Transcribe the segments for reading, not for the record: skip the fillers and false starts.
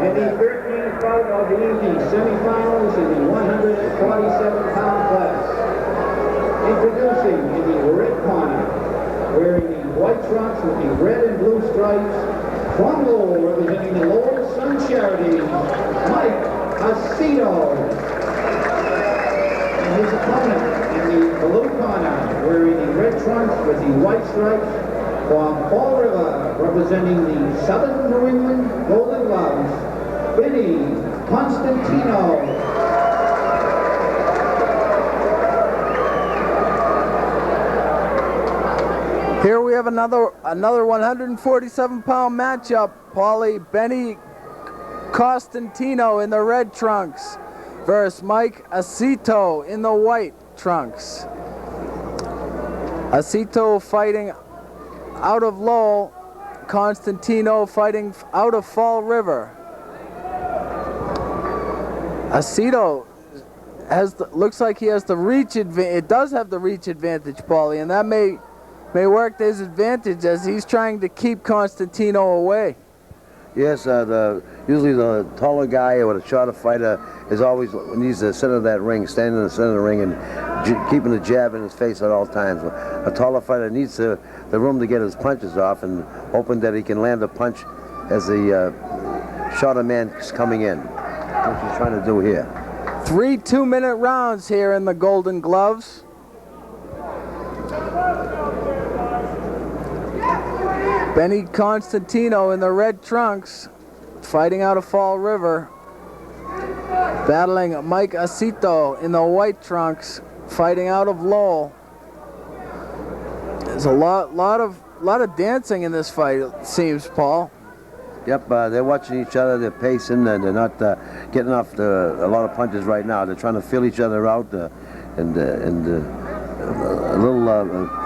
In the 13th bout of the evening semifinals in the 147-pound class. Introducing in the red corner, wearing the white trunks with the red and blue stripes, from Lowell, representing the Lowell Sun Charities, Mike Aceto. And his opponent in the blue corner, wearing the red trunks with the white stripes, from Fall River, representing the Southern New England Golden Gloves, Benny Constantino. Here we have another 147-pound matchup. Paulie, Benny Constantino in the red trunks versus Mike Aceto in the white trunks. Aceto fighting out of Lowell, Constantino fighting out of Fall River. Aceto looks like he has the reach advantage. It does have the reach advantage, Paulie, and that may work to his advantage as he's trying to keep Constantino away. Yes, usually the taller guy or the shorter fighter is always needs the center of that ring, standing in the center of the ring and keeping the jab in his face at all times. A taller fighter needs the room to get his punches off and hoping that he can land a punch as the shorter man is coming in, which he's trying to do here. 3 2-minute rounds here in the Golden Gloves. Benny Constantino in the red trunks, fighting out of Fall River, battling Mike Aceto in the white trunks, fighting out of Lowell. There's a lot of dancing in this fight, it seems, Paul. Yep, they're watching each other, they're pacing, and they're not getting off a lot of punches right now. They're trying to feel each other out and a little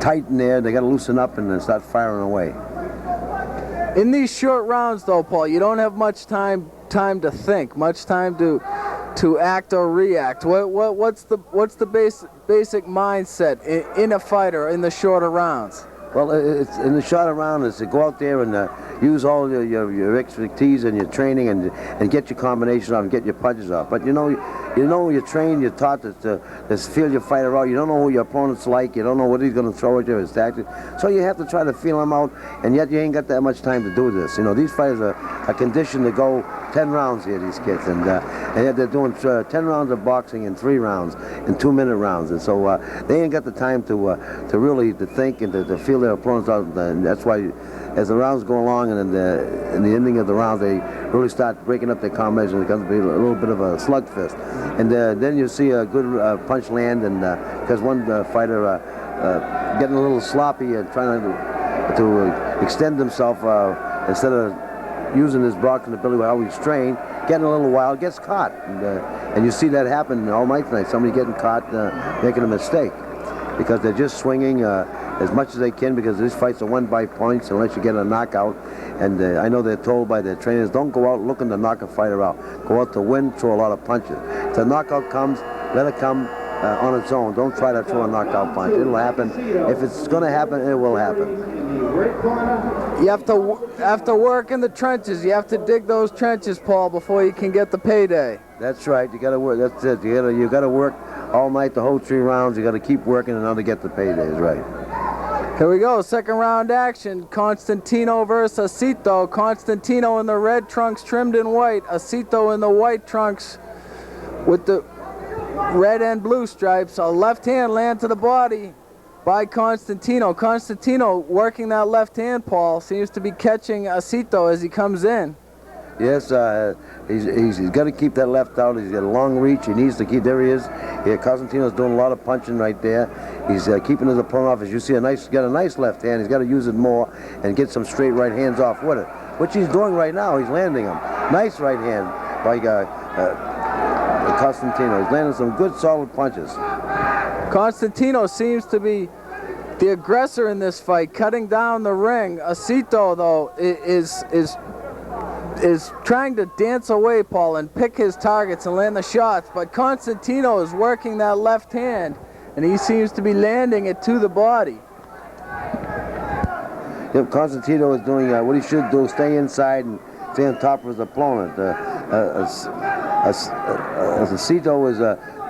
tight in there. They got to loosen up and then start firing away. In these short rounds, though, Paul, you don't have much time to think, much time to act or react. What's the basic mindset in a fighter in the shorter rounds? Well, it's in the shorter round is to go out there and use all your expertise and your training and get your combination off and get your punches off. But you know you're trained, you're taught to feel your fighter out. You don't know who your opponent's like. You don't know what he's going to throw at you, his tactics. So you have to try to feel him out, and yet you ain't got that much time to do this. You know, these fighters are conditioned to go 10 rounds here, these kids, and yet they're doing 10 rounds of boxing in 3 rounds, in 2-minute rounds, and so they ain't got the time to really think and to feel their opponents out. And that's why, as the rounds go along and in the ending of the round, they really start breaking up their combinations. It becomes a little bit of a slugfest. And then you see a good punch land, and because one fighter getting a little sloppy and trying to extend himself instead of using his boxing ability how he's trained, getting a little wild, gets caught. And you see that happen all night tonight, somebody getting caught making a mistake because they're just swinging as much as they can, because these fights are won by points unless you get a knockout. And I know they're told by their trainers, don't go out looking to knock a fighter out. Go out to win, throw a lot of punches. If the knockout comes, let it come on its own. Don't try to throw a knockout punch. It'll happen. If it's going to happen, it will happen. You have to work in the trenches. You have to dig those trenches, Paul, before you can get the payday. That's right. You got to work. That's it. You got to work all night, the whole 3 rounds. You got to keep working in order to get the paydays. Right. Here we go, second round action. Constantino versus Aceto. Constantino in the red trunks trimmed in white. Aceto in the white trunks with the red and blue stripes. A left hand land to the body by Constantino. Constantino working that left hand, Paul. Seems to be catching Aceto as he comes in. Yes, he's got to keep that left out. He's got a long reach. He needs to keep. There he is. Yeah, Constantino's doing a lot of punching right there. He's keeping his opponent off. As you see, he's got a nice left hand. He's got to use it more and get some straight right hands off with it, which he's doing right now. He's landing them. Nice right hand by Constantino. He's landing some good, solid punches. Constantino seems to be the aggressor in this fight, cutting down the ring. Aceto, though, is trying to dance away, Paul, and pick his targets and land the shots, but Constantino is working that left hand, and he seems to be landing it to the body. Yep, Constantino is doing what he should do, stay inside and stay on top of his opponent. Aceto is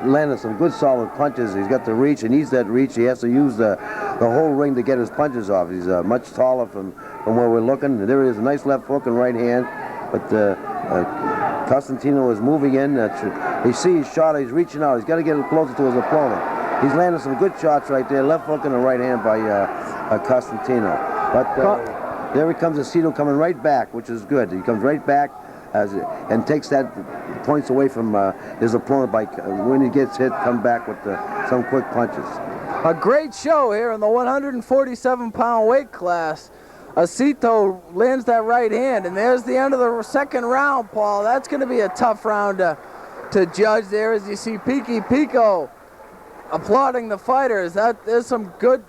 landing some good solid punches. He's got the reach, and needs that reach. He has to use the whole ring to get his punches off. He's much taller from where we're looking. There is a nice left hook and right hand, but Constantino is moving in. He sees his shot. He's reaching out. He's got to get closer to his opponent. He's landing some good shots right there. Left hook and a right hand by Constantino. But there he comes, Aceto coming right back, which is good. He comes right back and takes that points away from his opponent by when he gets hit, come back with some quick punches. A great show here in the 147-pound weight class. Aceto lands that right hand, and there's the end of the second round, Paul. That's going to be a tough round to judge there, as you see Peaky Pico applauding the fighters. There's some good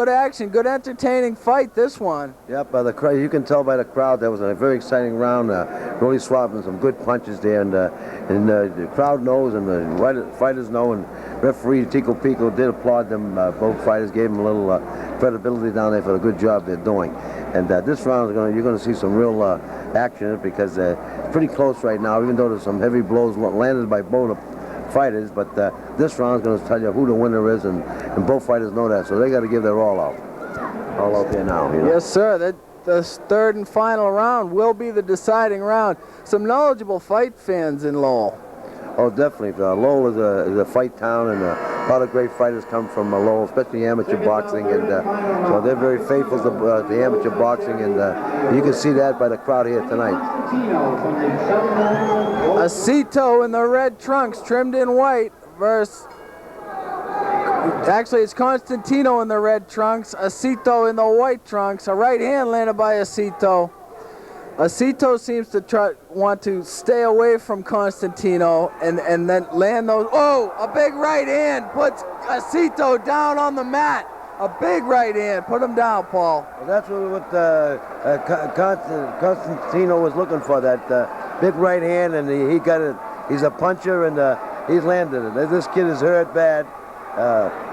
action, good entertaining fight, this one. Yep, you can tell by the crowd that was a very exciting round. Really swapping some good punches there, and the crowd knows, and the fighters know, and referee Tico Pico did applaud them. Both fighters gave them a little credibility down there for the good job they're doing. And this round, you're going to see some real action in it, because it's pretty close right now, even though there's some heavy blows landed by both fighters. But this round is going to tell you who the winner is, and both fighters know that, so they got to give their all out there now. You know? Yes, sir. The third and final round will be the deciding round. Some knowledgeable fight fans in Lowell. Oh, definitely. Lowell is a fight town, and a lot of great fighters come from Lowell, especially amateur boxing, and so they're very faithful to the amateur boxing, and you can see that by the crowd here tonight. Aceto in the red trunks, trimmed in white, versus... Actually, it's Constantino in the red trunks, Aceto in the white trunks. A right hand landed by Aceto. Aceto seems to want to stay away from Constantino and then land those. Oh, a big right hand puts Aceto down on the mat. A big right hand. Put him down, Paul. Well, that's what Constantino was looking for, that big right hand, and he got it. He's a puncher, and he's landed it. This kid is hurt bad.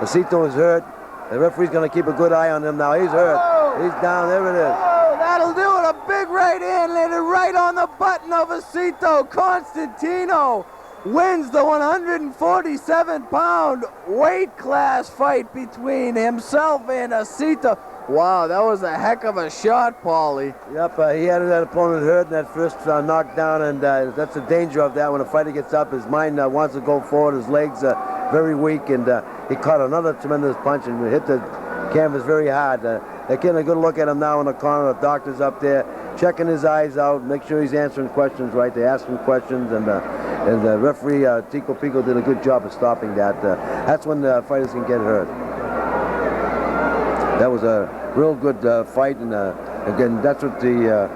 Aceto is hurt. The referee's going to keep a good eye on him now. He's hurt. He's down. There it is. Oh, that'll do it. A big right hand landed right on the button of Aceto. Constantino wins the 147-pound weight class fight between himself and Aceto. Wow, that was a heck of a shot, Paulie. Yep, he had that opponent hurt in that first knockdown, and that's the danger of that. When a fighter gets up, his mind wants to go forward, his legs are very weak, and he caught another tremendous punch and hit the canvas very hard. They're getting a good look at him now in the corner. The doctor's up there checking his eyes out, make sure he's answering questions right. They ask him questions, and the referee, Tico Pico, did a good job of stopping that. That's when the fighters can get hurt. That was a real good fight, and again, that's what the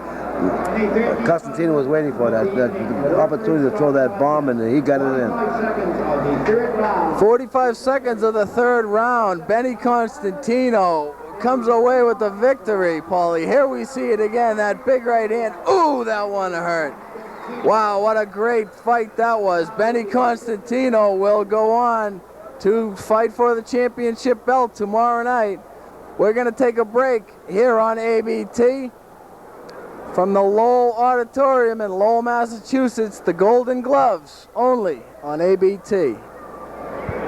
Constantino was waiting for, that opportunity to throw that bomb, and he got it in. 45 seconds of the third round. Benny Constantino comes away with the victory, Paulie. Here we see it again, that big right hand. Ooh, that one hurt. Wow, what a great fight that was. Benny Constantino will go on to fight for the championship belt tomorrow night. We're going to take a break here on ABT from the Lowell Auditorium in Lowell, Massachusetts. The Golden Gloves, only on ABT.